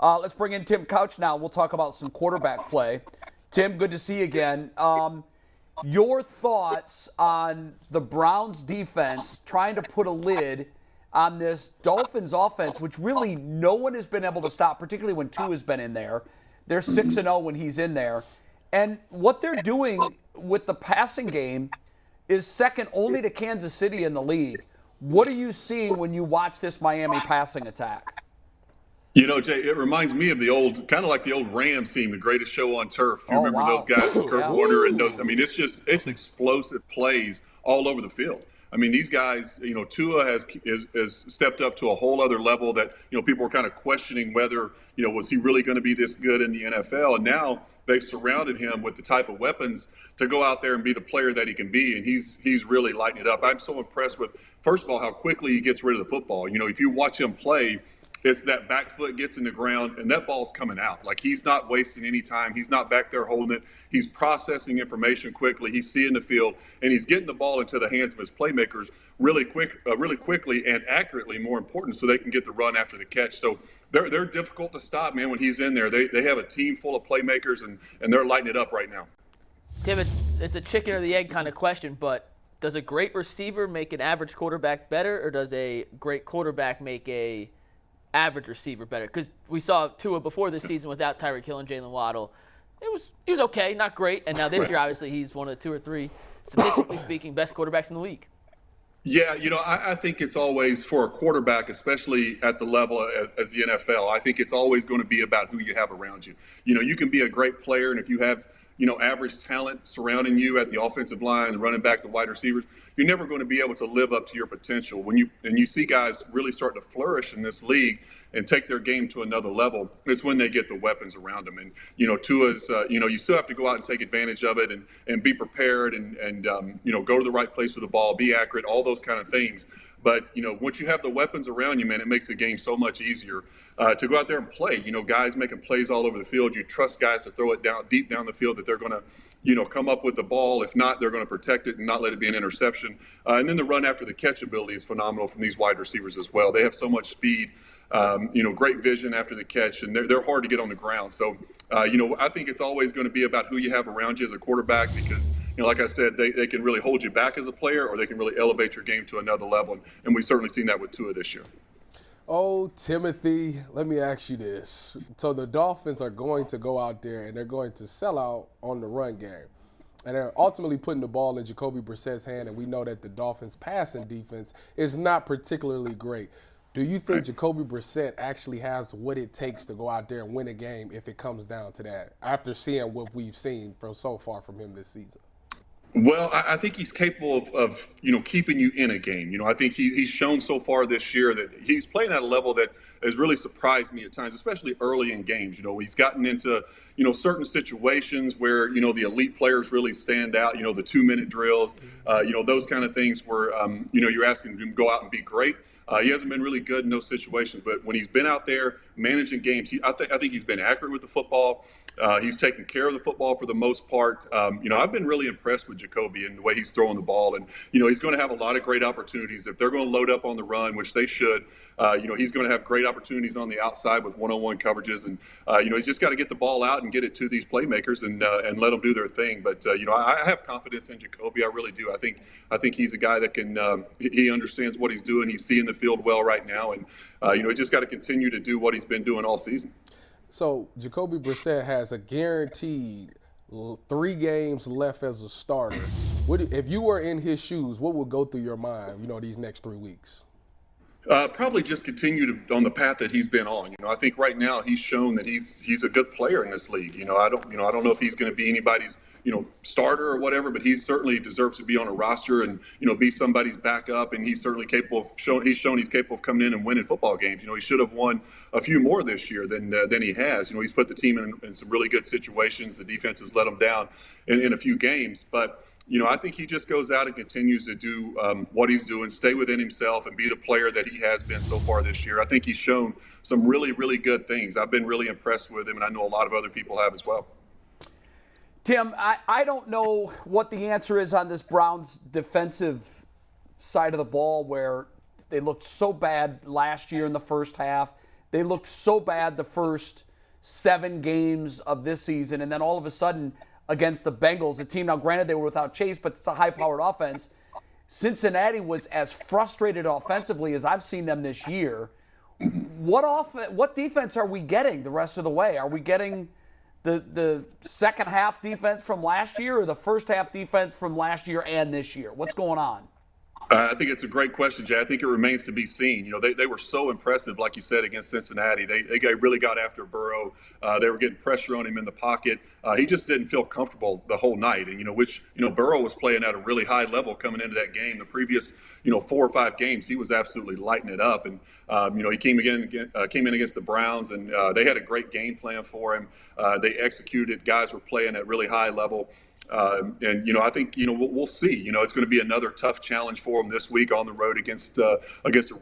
Let's bring in Tim Couch now. We'll talk about some quarterback play. Tim, good to see you again. Your thoughts on the Browns defense trying to put a lid on this Dolphins offense, which really no one has been able to stop, particularly when Tua's been in there. They're 6-0 when he's in there. And what they're doing with the passing game is second only to Kansas City in the league. What are you seeing when you watch this Miami passing attack? You know, Jay, it reminds me of the old, kind of like the old Rams team, the greatest show on turf. You remember those guys, Kurt Warner and those. I mean, it's explosive plays all over the field. I mean, these guys, you know, Tua has stepped up to a whole other level that, you know, people were kind of questioning whether, you know, was he really going to be this good in the NFL? And now they've surrounded him with the type of weapons to go out there and be the player that he can be. And he's really lighting it up. I'm so impressed with, first of all, how quickly he gets rid of the football. You know, if you watch him play, it's that back foot gets in the ground and that ball's coming out. Like, he's not wasting any time. He's not back there holding it. He's processing information quickly. He's seeing the field, and he's getting the ball into the hands of his playmakers really quickly and accurately, more important, so they can get the run after the catch. So they're difficult to stop, man, when he's in there. They have a team full of playmakers, and they're lighting it up right now. Tim, it's a chicken or the egg kind of question, but does a great receiver make an average quarterback better, or does a great quarterback make a average receiver better? Because we saw Tua before this season without Tyreek Hill and Jalen Waddle. He was okay, not great. And now this year, obviously, he's one of the 2 or 3, statistically speaking, best quarterbacks in the league. Yeah, you know, I think it's always, for a quarterback, especially at the level as the NFL, I think it's always going to be about who you have around you. You know, you can be a great player, and if you have, you know, average talent surrounding you at the offensive line, the running back, the wide receivers, you're never going to be able to live up to your potential. When you see guys really start to flourish in this league and take their game to another level, it's when they get the weapons around them. And, you know, Tua's, you know, you still have to go out and take advantage of it and be prepared and you know, go to the right place with the ball, be accurate, all those kind of things. But, you know, once you have the weapons around you, man, it makes the game so much easier to go out there and play. You know, guys making plays all over the field. You trust guys to throw it deep down the field, that they're going to, you know, come up with the ball. If not, they're going to protect it and not let it be an interception. And then the run after the catch ability is phenomenal from these wide receivers as well. They have so much speed, you know, great vision after the catch, and they're hard to get on the ground. So, you know, I think it's always going to be about who you have around you as a quarterback, because, you know, like I said, they can really hold you back as a player, or they can really elevate your game to another level. And we've certainly seen that with Tua this year. Oh, Timothy, let me ask you this. So the Dolphins are going to go out there and they're going to sell out on the run game. And they're ultimately putting the ball in Jacoby Brissett's hand, and we know that the Dolphins' passing defense is not particularly great. Do you think Jacoby Brissett actually has what it takes to go out there and win a game if it comes down to that, after seeing what we've seen from so far from him this season? Well, I think he's capable of, you know, keeping you in a game. You know, I think he's shown so far this year that he's playing at a level that has really surprised me at times, especially early in games. You know, he's gotten into, you know, certain situations where, you know, the elite players really stand out, you know, the 2-minute drills, you know, those kind of things where, you know, you're asking him to go out and be great. He hasn't been really good in those situations, but when he's been out there managing games, I think he's been accurate with the football. He's taken care of the football for the most part. You know, I've been really impressed with Jacoby and the way he's throwing the ball. And, you know, he's going to have a lot of great opportunities. If they're going to load up on the run, which they should, you know, he's going to have great opportunities on the outside with one-on-one coverages. And, you know, he's just got to get the ball out and get it to these playmakers and let them do their thing. But, you know, I have confidence in Jacoby. I really do. I think he's a guy that can he understands what he's doing. He's seeing the field well right now. And, you know, he just got to continue to do what he's been doing all season. So Jacoby Brissett has a guaranteed 3 games left as a starter. If you were in his shoes, what would go through your mind, you know, these next 3 weeks? Probably just continue on the path that he's been on. You know, I think right now he's shown that he's a good player in this league. I don't know if he's going to be anybody's, you know, starter or whatever, but he certainly deserves to be on a roster and, you know, be somebody's backup. And he's certainly capable of he's shown he's capable of coming in and winning football games. You know, he should have won a few more this year than he has. You know, he's put the team in some really good situations. The defense has let him down in a few games, but, you know, I think he just goes out and continues to do what he's doing, stay within himself, and be the player that he has been so far this year. I think he's shown some really, really good things. I've been really impressed with him, and I know a lot of other people have as well. Tim, I don't know what the answer is on this Browns defensive side of the ball, where they looked so bad last year in the first half. They looked so bad the first 7 games of this season, and then all of a sudden against the Bengals, a team, now granted they were without Chase, but it's a high-powered offense. Cincinnati was as frustrated offensively as I've seen them this year. What defense are we getting the rest of the way? Are we getting the second half defense from last year or the first half defense from last year and this year? What's going on? I think it's a great question, Jay. I think it remains to be seen. You know, they were so impressive, like you said, against Cincinnati. They really got after Burrow. They were getting pressure on him in the pocket. He just didn't feel comfortable the whole night. And, Burrow was playing at a really high level coming into that game. The previous, 4 or 5 games, he was absolutely lighting it up. And, he came in against the Browns, and they had a great game plan for him. They executed. Guys were playing at really high level. I think, we'll see. It's going to be another tough challenge for them this week on the road against a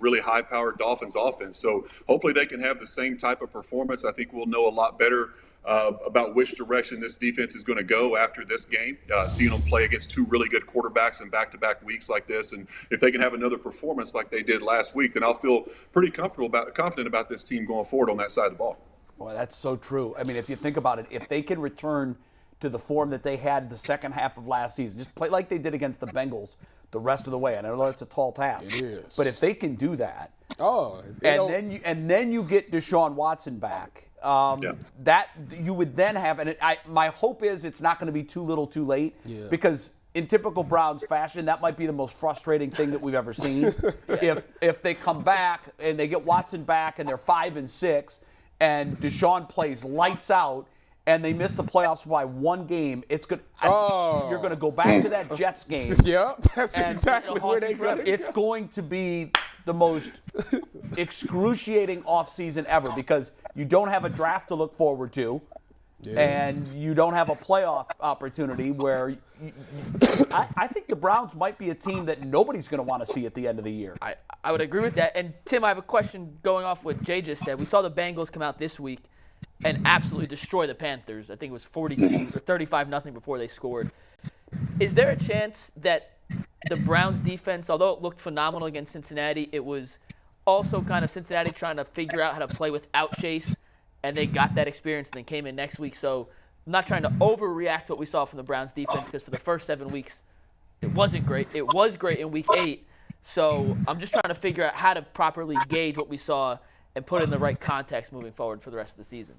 really high-powered Dolphins offense. So hopefully they can have the same type of performance. I think we'll know a lot better about which direction this defense is going to go after this game, seeing them play against 2 really good quarterbacks in back-to-back weeks like this. And if they can have another performance like they did last week, then I'll feel pretty confident about this team going forward on that side of the ball. Boy, that's so true. I mean, if you think about it, if they can return to the form that they had the second half of last season, just play like they did against the Bengals the rest of the way. And I know that's a tall task. It is. But if they can do that, and then you get Deshaun Watson back, that you would then have, and my hope is it's not going to be too little too late, because in typical Browns fashion, that might be the most frustrating thing that we've ever seen. If they come back and they get Watson back and they're 5-6 and Deshaun plays lights out, and they miss the playoffs by 1 game, it's good. You're going to go back to that Jets game. Yep, that's exactly where they're going. It's going to be the most excruciating offseason ever, because you don't have a draft to look forward to, and you don't have a playoff opportunity where I think the Browns might be a team that nobody's going to want to see at the end of the year. I would agree with that. And, Tim, I have a question going off what Jay just said. We saw the Bengals come out this week and absolutely destroy the Panthers. I think it was 42 or 35-0 before they scored. Is there a chance that the Browns defense, although it looked phenomenal against Cincinnati, it was also kind of Cincinnati trying to figure out how to play without Chase, and they got that experience and then came in next week? So I'm not trying to overreact to what we saw from the Browns defense, because for the first 7 weeks, it wasn't great. It was great in week 8. So I'm just trying to figure out how to properly gauge what we saw and put it in the right context moving forward for the rest of the season.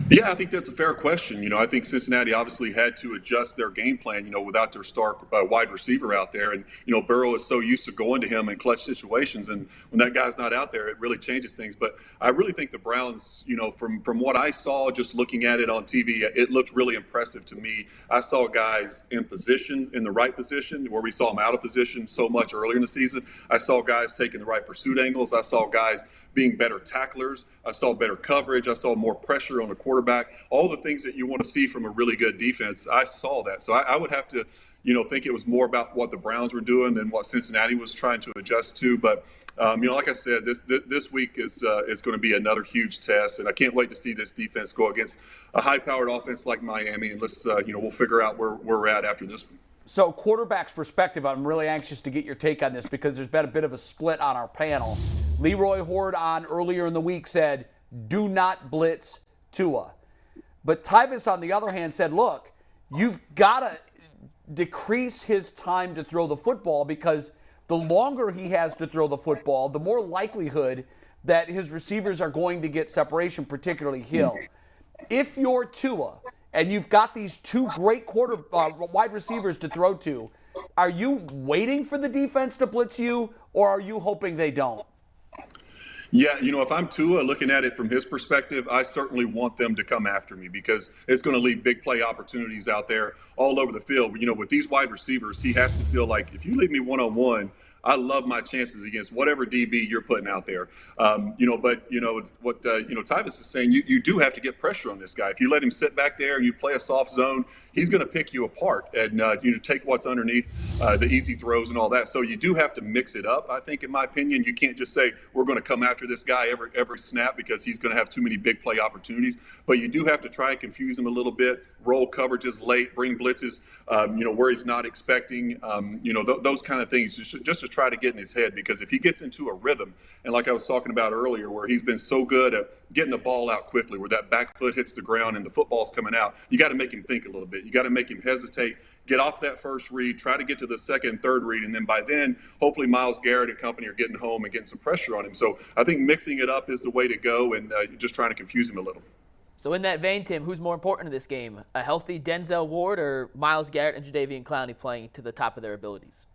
Yeah, I think that's a fair question. I think Cincinnati obviously had to adjust their game plan, without their star wide receiver out there. And, Burrow is so used to going to him in clutch situations. And when that guy's not out there, it really changes things. But I really think the Browns, from what I saw just looking at it on TV, it looked really impressive to me. I saw guys in position, in the right position, where we saw them out of position so much earlier in the season. I saw guys taking the right pursuit angles. I saw guys being better tacklers. I saw better coverage. I saw more pressure on the quarterback. All the things that you want to see from a really good defense, I saw that. So I would have to, think it was more about what the Browns were doing than what Cincinnati was trying to adjust to. But, like I said, this week is going to be another huge test, and I can't wait to see this defense go against a high-powered offense like Miami. And let's, we'll figure out where we're at after this one. So, quarterback's perspective, I'm really anxious to get your take on this, because there's been a bit of a split on our panel. Leroy Horde on earlier in the week said, do not blitz Tua. But Tyvis, on the other hand, said, look, you've got to decrease his time to throw the football, because the longer he has to throw the football, the more likelihood that his receivers are going to get separation, particularly Hill. If you're Tua and you've got these 2 great wide receivers to throw to, are you waiting for the defense to blitz you, or are you hoping they don't? Yeah, if I'm Tua, looking at it from his perspective, I certainly want them to come after me, because it's going to leave big play opportunities out there all over the field. With these wide receivers, he has to feel like, if you leave me one-on-one, I love my chances against whatever DB you're putting out there. But what Tyvis is saying, you do have to get pressure on this guy. If you let him sit back there and you play a soft zone, he's going to pick you apart and take what's underneath, the easy throws and all that. So you do have to mix it up. I think, in my opinion, you can't just say we're going to come after this guy every snap, because he's going to have too many big play opportunities. But you do have to try and confuse him a little bit, roll coverages late, bring blitzes where he's not expecting, those kind of things, just to try to get in his head. Because if he gets into a rhythm, and like I was talking about earlier, where he's been so good at getting the ball out quickly, where that back foot hits the ground and the football's coming out, you got to make him think a little bit. You got to make him hesitate, get off that first read, try to get to the second and third read, and then by then, hopefully Myles Garrett and company are getting home and getting some pressure on him. So I think mixing it up is the way to go, and just trying to confuse him a little. So in that vein, Tim, who's more important in this game? A healthy Denzel Ward or Myles Garrett and Jadeveon Clowney playing to the top of their abilities?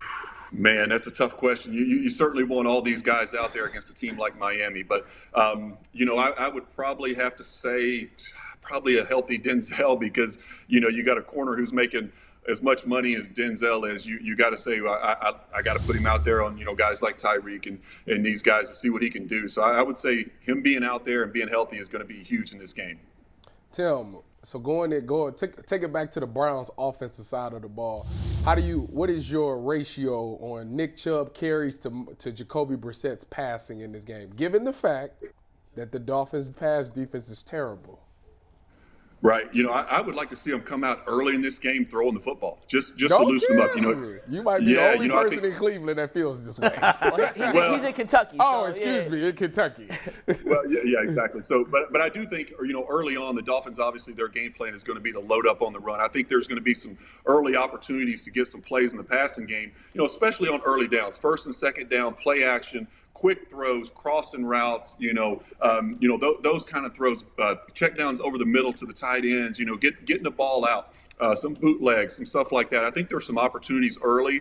Man, that's a tough question. You certainly want all these guys out there against a team like Miami. But, I would probably have to say probably a healthy Denzel because, you got a corner who's making as much money as Denzel is. You got to say, I got to put him out there on, guys like Tyreek and these guys to see what he can do. So I would say him being out there and being healthy is going to be huge in this game. Tim, so take it back to the Browns' offensive side of the ball. What is your ratio on Nick Chubb carries to Jacoby Brissett's passing in this game, given the fact that the Dolphins' pass defense is terrible? Right. I would like to see him come out early in this game throwing the football, just to loosen him up. You might be the only person in Cleveland that feels this way. He's in Kentucky. Excuse me, in Kentucky. Well, yeah, exactly. So, but I do think, early on, the Dolphins, obviously their game plan is going to be to load up on the run. I think there's going to be some early opportunities to get some plays in the passing game, especially on early downs, first and second down, play action, quick throws, crossing routes, those kind of throws, check downs over the middle to the tight ends, getting the ball out, some bootlegs, some stuff like that. I think there's some opportunities early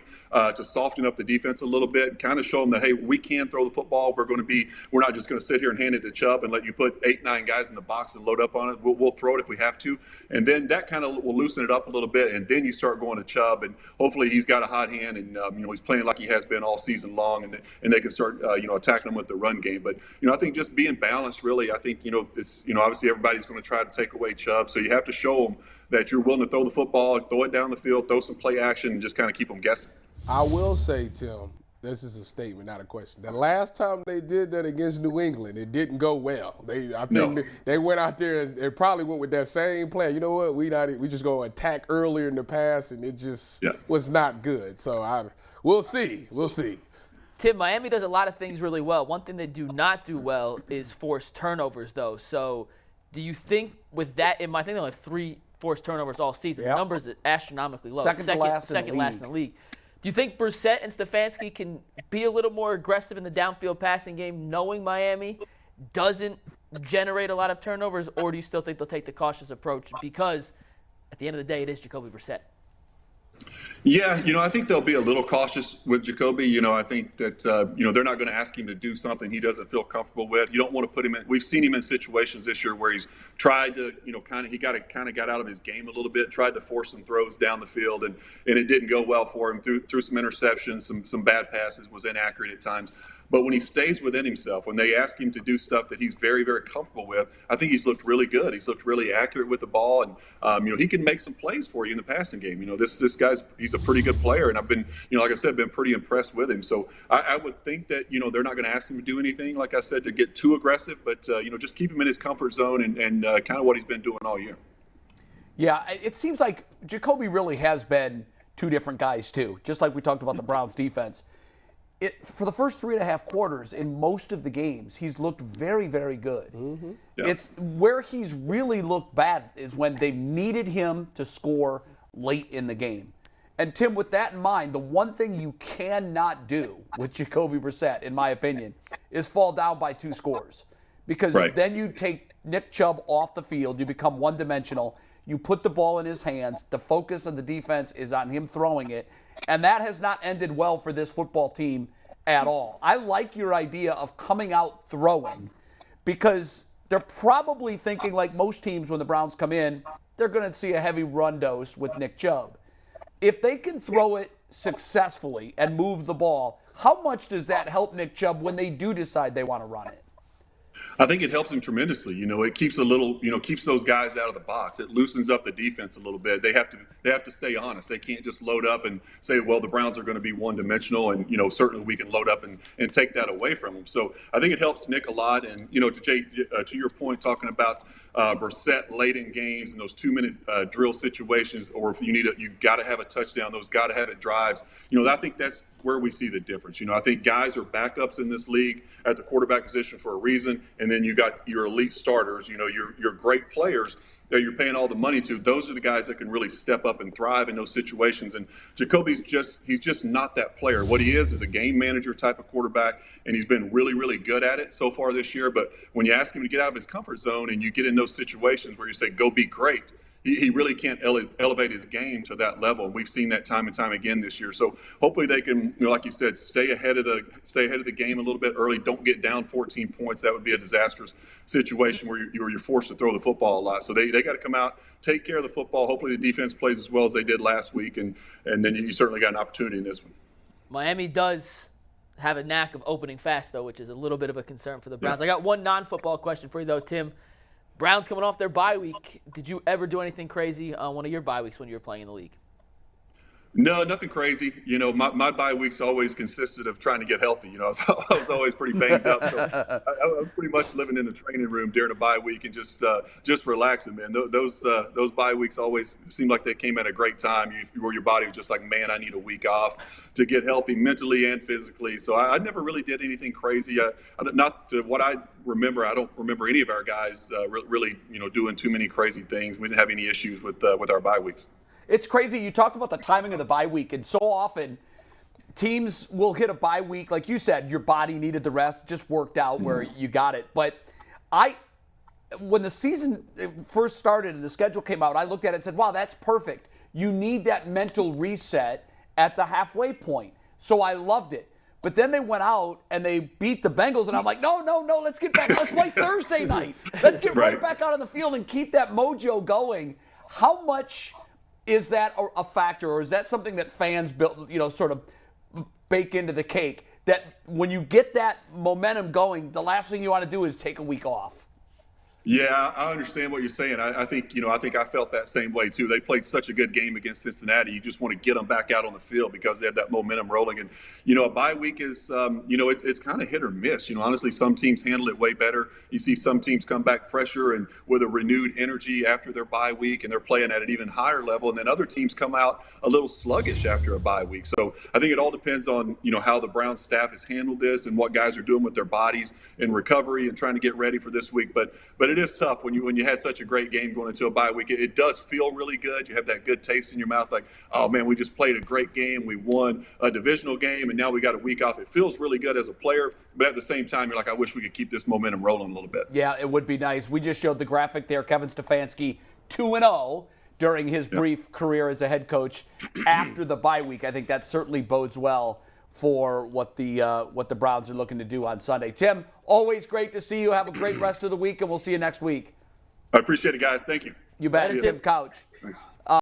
to soften up the defense a little bit and kind of show them that, hey, we can throw the football. We're not just going to sit here and hand it to Chubb and let you put 8-9 guys in the box and load up on it. We'll throw it if we have to. And then that kind of will loosen it up a little bit. And then you start going to Chubb, and hopefully he's got a hot hand and, he's playing like he has been all season long, and they can start, attacking him with the run game. But, I think just being balanced, really, I think, obviously everybody's going to try to take away Chubb. So you have to show them that you're willing to throw the football, throw it down the field, throw some play action, and just kind of keep them guessing. I will say, Tim, this is a statement, not a question. The last time they did that against New England, it didn't go well. They went out there and probably went with that same plan. You know what? We just go attack earlier in the pass, and it just was not good. So we'll see. We'll see. Tim, Miami does a lot of things really well. One thing they do not do well is force turnovers, though. So do you think with that in mind, I think they only have 3 forced turnovers all season. Yep. The numbers are astronomically low. Second last in the league. Do you think Brissett and Stefanski can be a little more aggressive in the downfield passing game, knowing Miami doesn't generate a lot of turnovers, or do you still think they'll take the cautious approach because at the end of the day, it is Jacoby Brissett? Yeah, I think they'll be a little cautious with Jacoby. I think that, they're not going to ask him to do something he doesn't feel comfortable with. You don't want to put him in. We've seen him in situations this year where he's tried to, he got out of his game a little bit, tried to force some throws down the field, and it didn't go well for him. Threw some interceptions, some bad passes, was inaccurate at times. But when he stays within himself, when they ask him to do stuff that he's very, very comfortable with, I think he's looked really good. He's looked really accurate with the ball, and he can make some plays for you in the passing game. This he's a pretty good player, and I've been, like I said, been pretty impressed with him. So I would think that they're not going to ask him to do anything, like I said, to get too aggressive, but just keep him in his comfort zone and kind of what he's been doing all year. Yeah, it seems like Jacoby really has been 2 different guys too. Just like we talked about the Browns defense. For the first 3.5 quarters in most of the games, he's looked very, very good. Mm-hmm. Yeah. It's where he's really looked bad is when they've needed him to score late in the game. And Tim, with that in mind, the one thing you cannot do with Jacoby Brissett, in my opinion, is fall down by 2 scores. Because then you take Nick Chubb off the field, you become one-dimensional, you put the ball in his hands, the focus of the defense is on him throwing it, and that has not ended well for this football team at all. I like your idea of coming out throwing because they're probably thinking, like most teams when the Browns come in, they're going to see a heavy run dose with Nick Chubb. If they can throw it successfully and move the ball, how much does that help Nick Chubb when they do decide they want to run it? I think it helps them tremendously. It keeps keeps those guys out of the box. It loosens up the defense a little bit. They have to stay honest. They can't just load up and say, well, the Browns are going to be one-dimensional, and certainly we can load up and take that away from them. So I think it helps Nick a lot. And to Jay, to your point, talking about Brissett late in games and those 2-minute drill situations, or if you've got to have a touchdown, those got to have it drives. I think that's where we see the difference. I think guys are backups in this league at the quarterback position for a reason, and then you got your elite starters, your great players that you're paying all the money to. Those are the guys that can really step up and thrive in those situations. And Jacoby's he's just not that player. What he is a game manager type of quarterback, and he's been really, really good at it so far this year. But when you ask him to get out of his comfort zone and you get in those situations where you say, go be great, he really can't elevate his game to that level. We've seen that time and time again this year. So hopefully they can, like you said, stay ahead of the game a little bit early. Don't get down 14 points. That would be a disastrous situation where you're forced to throw the football a lot. So they got to come out, take care of the football. Hopefully the defense plays as well as they did last week, and then you certainly got an opportunity in this one. Miami does have a knack of opening fast, though, which is a little bit of a concern for the Browns. Yeah. I got one non-football question for you, though, Tim. Browns coming off their bye week. Did you ever do anything crazy on one of your bye weeks when you were playing in the league? No, nothing crazy. My bye weeks always consisted of trying to get healthy. I was always pretty banged up, so I was pretty much living in the training room during a bye week and just relaxing, man. Those bye weeks always seemed like they came at a great time. Where your body was just like, man, I need a week off to get healthy mentally and physically. So I never really did anything crazy. Not to what I remember. I don't remember any of our guys really doing too many crazy things. We didn't have any issues with our bye weeks. It's crazy. You talk about the timing of the bye week, and so often teams will hit a bye week. Like you said, your body needed the rest, just worked out where you got it. But when the season first started and the schedule came out, I looked at it and said, wow, that's perfect. You need that mental reset at the halfway point. So I loved it. But then they went out and they beat the Bengals, and I'm like, no, let's get back. Let's play Thursday night. Let's get right back out on the field and keep that mojo going. How much is that a factor, or is that something that fans build, sort of bake into the cake, that when you get that momentum going, the last thing you want to do is take a week off? Yeah, I understand what you're saying. I think I felt that same way too. They played such a good game against Cincinnati. You just want to get them back out on the field because they have that momentum rolling. And a bye week is it's kind of hit or miss. Honestly, some teams handle it way better. You see some teams come back fresher and with a renewed energy after their bye week, and they're playing at an even higher level. And then other teams come out a little sluggish after a bye week. So I think it all depends on how the Browns staff has handled this and what guys are doing with their bodies in recovery and trying to get ready for this week. But it is tough when you had such a great game going into a bye week. It does feel really good. You have that good taste in your mouth, like, oh man, we just played a great game. We won a divisional game, and now we got a week off. It feels really good as a player, but at the same time, you're like, I wish we could keep this momentum rolling a little bit. Yeah, it would be nice. We just showed the graphic there. Kevin Stefanski 2-0 during his brief career as a head coach after the bye week. I think that certainly bodes well for what the Browns are looking to do on Sunday. Tim, always great to see you. Have a great rest of the week, and we'll see you next week. I appreciate it, guys. Thank you. You bet. Tim Couch. Thanks.